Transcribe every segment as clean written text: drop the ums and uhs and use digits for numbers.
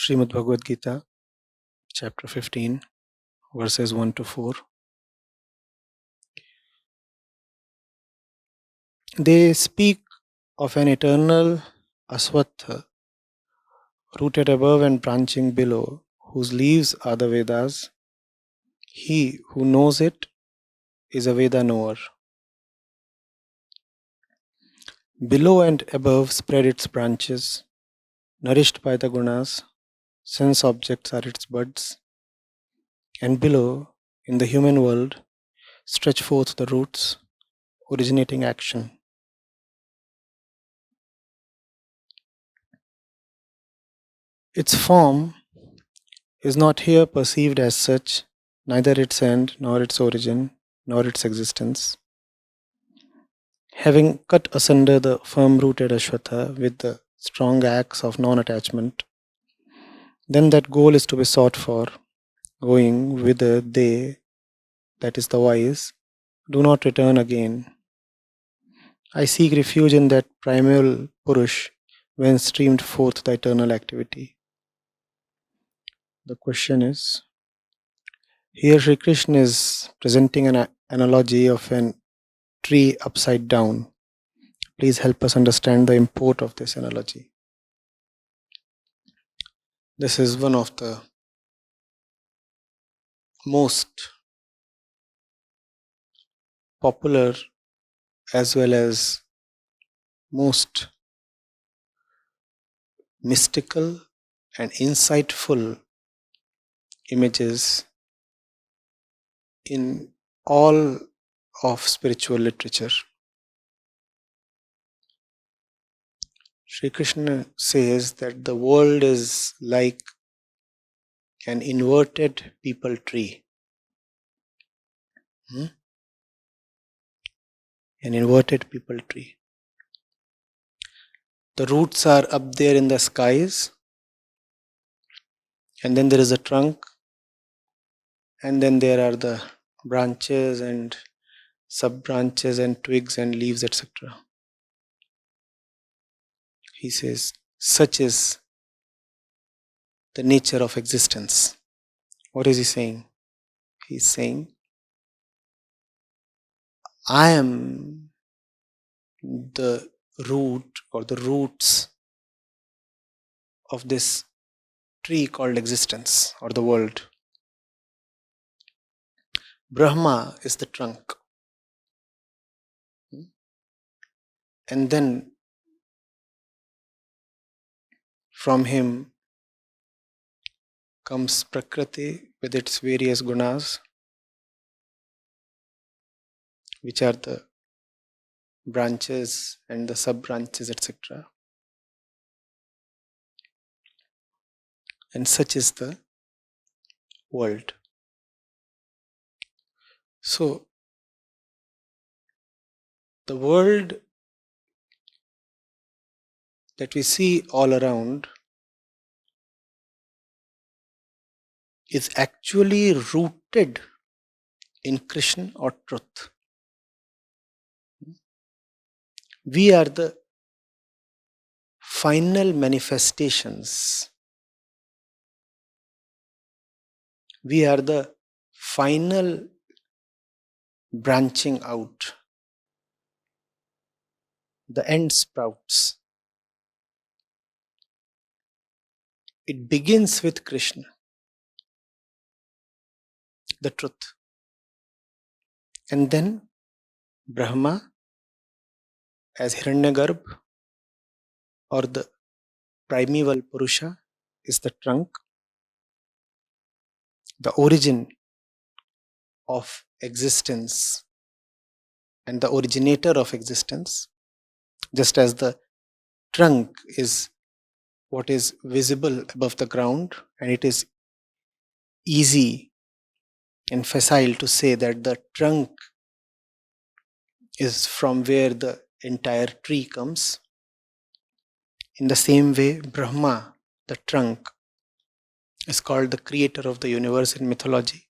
Srimad Bhagavad Gita, chapter 15, verses 1 to 4. They speak of an eternal Asvattha, rooted above and branching below, whose leaves are the Vedas. He who knows it is a Veda-knower. Below and above spread its branches, nourished by the Gunas, sense objects are its buds. And below, in the human world, stretch forth the roots, originating action. Its form is not here perceived as such, neither its end, nor its origin, nor its existence. Having cut asunder the firm-rooted Ashwatha with the strong axe of non-attachment, then that goal is to be sought for, going whither they, that is the wise, do not return again. I seek refuge in that Primeval Puruşa, whence streamed forth the eternal activity. The question is, here Sri Krishna is presenting an analogy of an tree upside down. Please help us understand the import of this analogy. This is one of the most popular as well as most mystical and insightful images in all of spiritual literature. Sri Krishna says that the world is like an inverted peepal tree. An inverted peepal tree. The roots are up there in the skies, and then there is a trunk, and then there are the branches and sub-branches and twigs and leaves, etc. He says, such is the nature of existence. What is he saying? He is saying, I am the root or the roots of this tree called existence or the world. Brahma is the trunk. And then from him comes Prakriti with its various gunas, which are the branches and the sub-branches, etc. And such is the world. So, the world that we see all around is actually rooted in Krishna or truth. We are the final manifestations. We are the final branching out. The end sprouts. It begins with Krishna, the truth. And then Brahma as Hiranyagarbha or the Primeval Puruşa is the trunk, the origin of existence and the originator of existence, just as the trunk is what is visible above the ground, and it is easy and facile to say that the trunk is from where the entire tree comes. In the same way, Brahma, the trunk, is called the creator of the universe in mythology.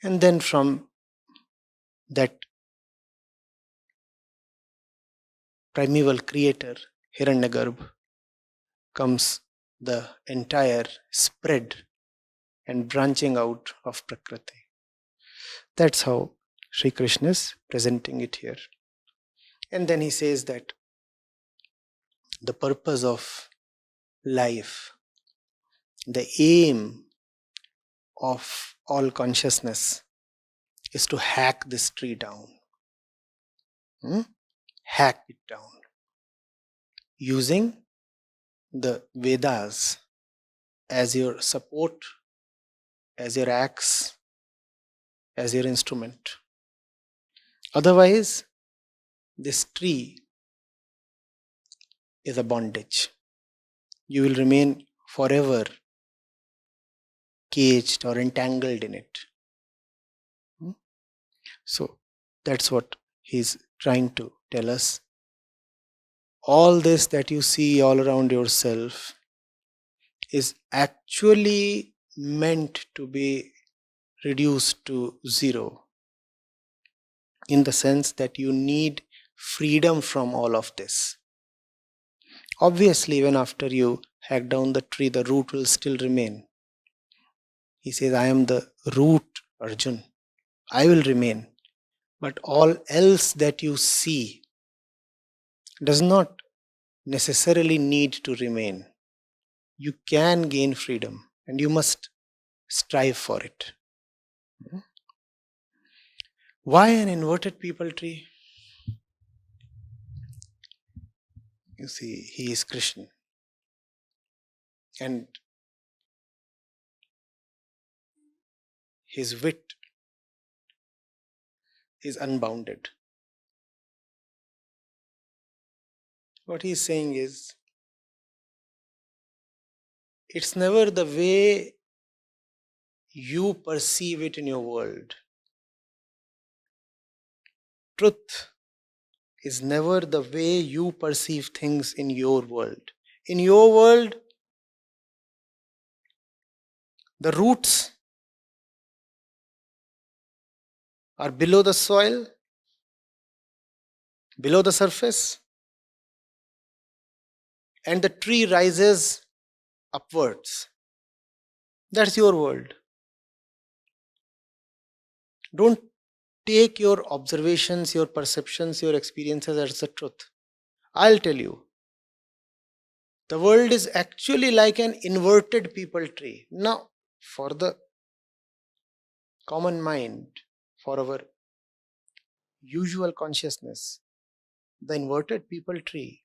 And then from that primeval creator, Hiranyagarbha, comes the entire spread and branching out of Prakriti. That's how Sri Krishna is presenting it here. And then he says that the purpose of life, the aim of all consciousness is to hack this tree down. Hack it down. Using the Vedas as your support, as your axe, as your instrument. Otherwise, this tree is a bondage. You will remain forever caged or entangled in it. So that's what he's trying to tell us. All this that you see all around yourself is actually meant to be reduced to zero, in the sense that you need freedom from all of this. Obviously, even after you hack down the tree, the root will still remain. He says, I am the root, Arjun. I will remain. But all else that you see does not necessarily need to remain. You can gain freedom and you must strive for it. Why an inverted peepal tree? You see, he is Krishna. And his wit is unbounded. What he is saying is, it's never the way you perceive it in your world. Truth is never the way you perceive things in your world. In your world, the roots are below the soil, below the surface, and the tree rises upwards. That's your world. Don't take your observations, your perceptions, your experiences as the truth. I'll tell you, the world is actually like an inverted peepal tree. Now, for the common mind, for our usual consciousness, the inverted peepal tree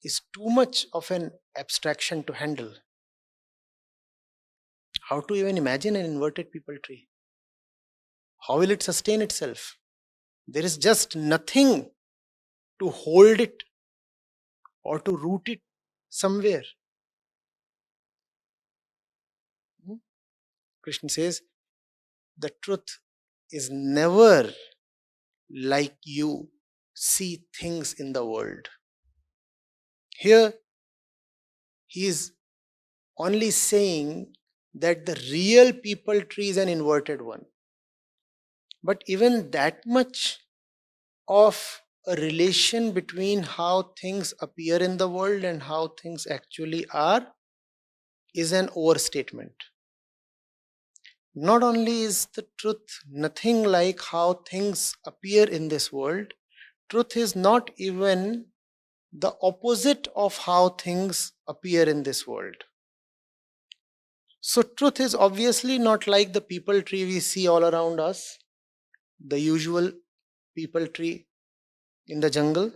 is too much of an abstraction to handle. How to even imagine an inverted peepal tree? How will it sustain itself? There is just nothing to hold it or to root it somewhere. Krishna says, the truth is never like you see things in the world. Here, he is only saying that the real peepal tree is an inverted one. But even that much of a relation between how things appear in the world and how things actually are is an overstatement. Not only is the truth nothing like how things appear in this world, truth is not even the opposite of how things appear in this world. So truth is obviously not like the peepal tree we see all around us, the usual peepal tree in the jungle,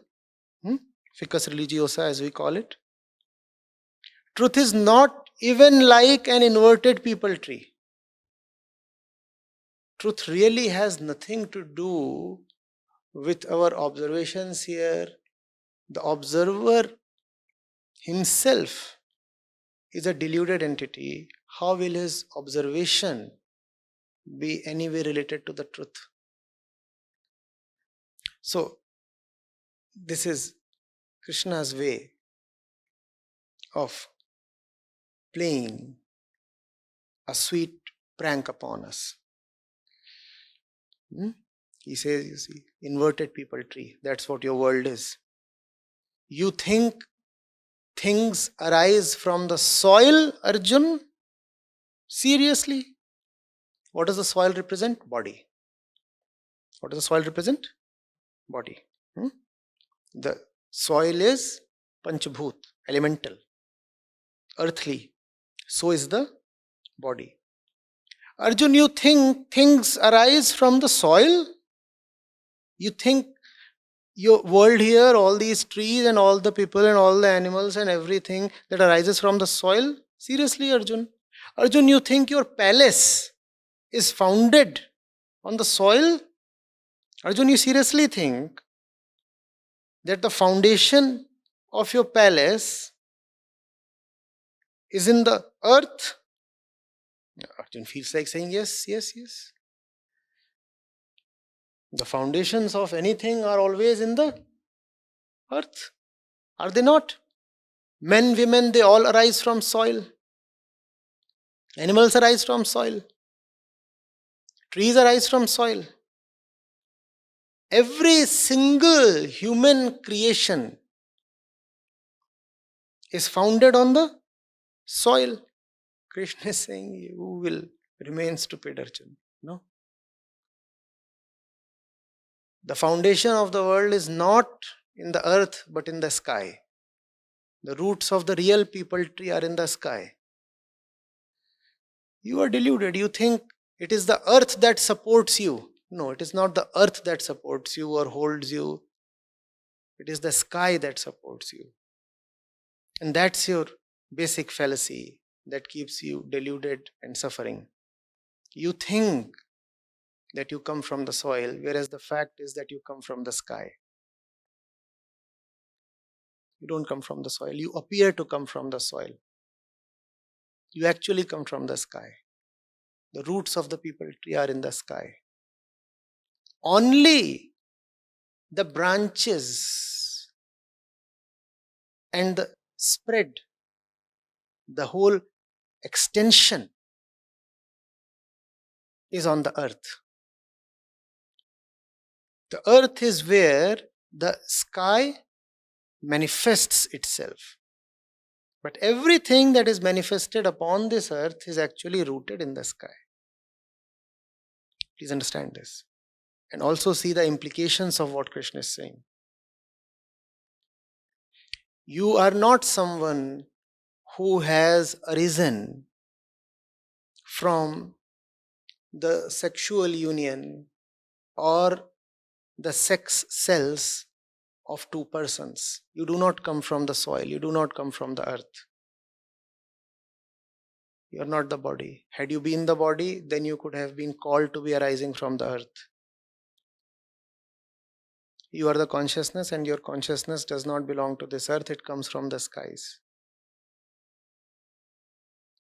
ficus religiosa as we call it. Truth is not even like an inverted peepal tree. Truth really has nothing to do with our observations here. The observer himself is a deluded entity. How will his observation be any way related to the truth? So, this is Krishna's way of playing a sweet prank upon us. He says, you see, inverted peepal tree, that's what your world is. You think things arise from the soil, Arjun? Seriously? What does the soil represent? Body. What does the soil represent? Body. The soil is Panchabhut, elemental, earthly. So is the body. Arjun, you think things arise from the soil? You think your world here, all these trees and all the people and all the animals and everything that arises from the soil? Seriously, Arjun? Arjun, you think your palace is founded on the soil? Arjun, you seriously think that the foundation of your palace is in the earth? Arjun feels like saying yes, yes, yes. The foundations of anything are always in the earth. Are they not? Men, women, they all arise from soil. Animals arise from soil. Trees arise from soil. Every single human creation is founded on the soil. Krishna is saying, you will remain stupid, Arjun. No. The foundation of the world is not in the earth but in the sky. The roots of the real people tree are in the sky. You are deluded. You think it is the earth that supports you. No, it is not the earth that supports you or holds you. It is the sky that supports you. And that's your basic fallacy that keeps you deluded and suffering. You think that you come from the soil, whereas the fact is that you come from the sky. You don't come from the soil. You appear to come from the soil. You actually come from the sky. The roots of the people tree are in the sky. Only the branches and the spread, the whole extension is on the earth. The earth is where the sky manifests itself. But everything that is manifested upon this earth is actually rooted in the sky. Please understand this. And also see the implications of what Krishna is saying. You are not someone who has arisen from the sexual union or the sex cells of two persons. You do not come from the soil. You do not come from the earth. You are not the body. Had you been the body, then you could have been called to be arising from the earth. You are the consciousness, and your consciousness does not belong to this earth. It comes from the skies.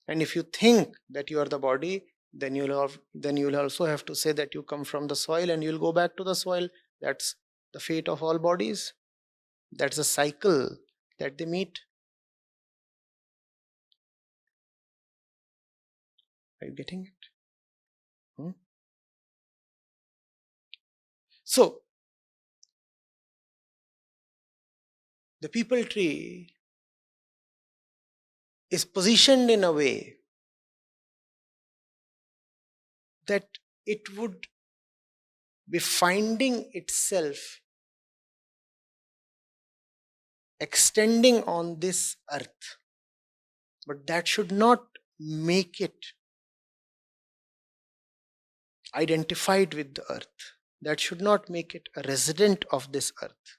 And if you think that you are the body, then you'll also have to say that you come from the soil and you'll go back to the soil. That's the fate of all bodies. That's a cycle that they meet. Are you getting it? So, the people tree is positioned in a way that it would be finding itself extending on this earth. But that should not make it identified with the earth. That should not make it a resident of this earth.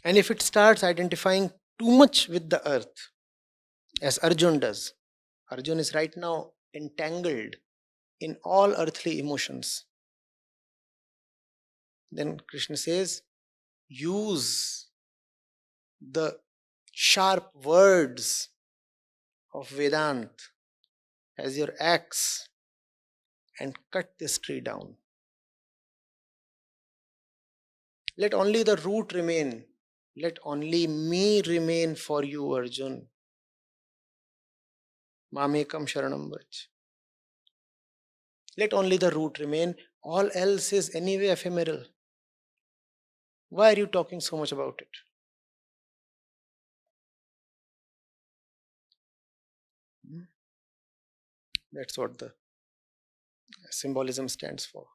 And if it starts identifying too much with the earth, as Arjun does, Arjun is right now entangled in all earthly emotions. Then Krishna says, use the sharp words of Vedanta as your axe and cut this tree down. Let only the root remain. Let only me remain for you, Arjun. Mamekam sharanam vraj. Let only the root remain. All else is anyway ephemeral. Why are you talking so much about it? That's what the symbolism stands for.